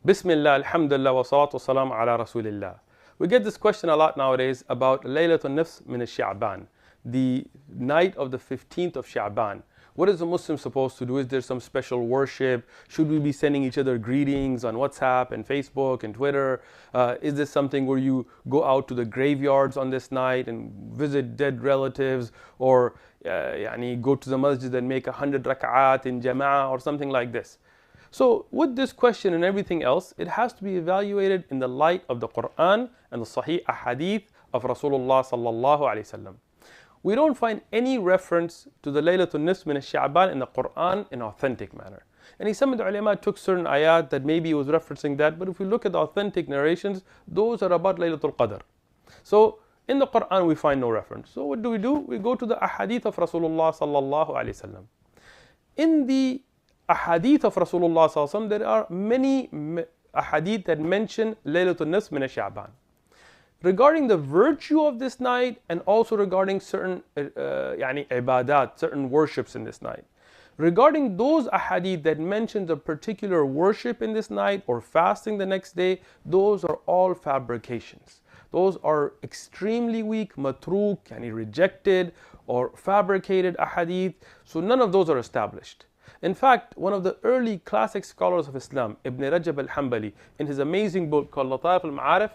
Bismillah, alhamdulillah, wa salatu wa salam ala rasulillah. We get this question a lot nowadays about Laylatul Nifs min al-Sha'ban, the night of the 15th of Sha'ban. What is a Muslim supposed to do? Is there some special worship? Should we be sending each other greetings on WhatsApp and Facebook and Twitter? Is this something where you go out to the graveyards on this night and visit dead relatives, or go to the masjid and make 100 rak'at in jama'ah or something like this? So with this question and everything else, it has to be evaluated in the light of the Quran and the Sahih Ahadith of Rasulullah sallallahu alaihi wasallam. We don't find any reference to the Laylatul Nisf min al-Sha'ban in the Quran in authentic manner. And some of the ulama took certain ayat that maybe it was referencing that, but if we look at the authentic narrations, those are about Laylatul Qadr. So in the Quran we find no reference. So what do? We go to the Ahadith of Rasulullah sallallahu alaihi wasallam. In the Ahadith of Rasulullah sallallahu alaihi wasallam, there are many ahadith that mention Laylatul Nisf min al-Sha'ban. Regarding the virtue of this night, and also regarding certain ibadat, certain worships in this night. Regarding those ahadith that mention a particular worship in this night or fasting the next day, those are all fabrications. Those are extremely weak, matruk, rejected or fabricated ahadith. So none of those are established. In fact, one of the early classic scholars of Islam, Ibn Rajab al-Hanbali, in his amazing book called Lataif al-Ma'arif,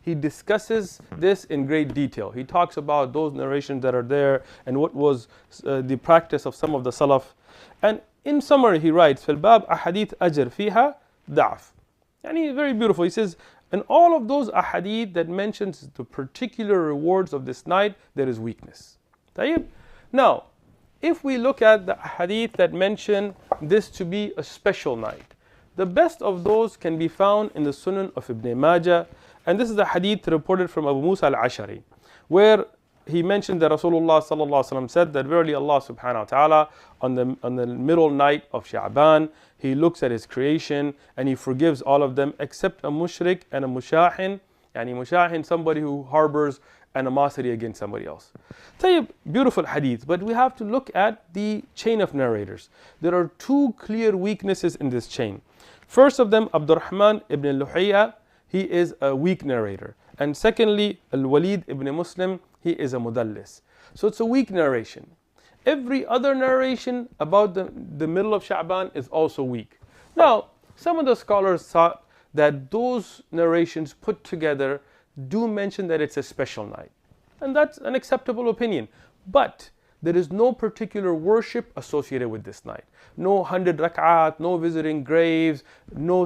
he discusses this in great detail. He talks about those narrations that are there and what was the practice of some of the Salaf. And in summary, he writes, فِي الْبَابِ أَحَدِيث أَجْرْ فِيهَا ضَعْف. Very beautiful. He says, in all of those ahadith that mentions the particular rewards of this night, there is weakness. Now, if we look at the hadith that mention this to be a special night, the best of those can be found in the Sunan of Ibn Majah, and this is a hadith reported from Abu Musa al-Ashari, where he mentioned that Rasulullah sallallahu alaihi wasallam said that verily Allah subhanahu wa ta'ala on the middle night of Sha'ban, He looks at His creation and He forgives all of them except a mushrik and a mushahin. Mushahin, somebody who harbors animosity against somebody else. Beautiful hadith, but we have to look at the chain of narrators. There are two clear weaknesses in this chain. First of them, Abdurrahman ibn Luhayya, he is a weak narrator. And secondly, Al-Walid ibn Muslim, he is a mudallis. So it's a weak narration. Every other narration about the middle of Sha'ban is also weak. Now, some of the scholars thought that those narrations put together do mention that it's a special night. And that's an acceptable opinion. But there is no particular worship associated with this night. No 100 rak'at, no visiting graves, no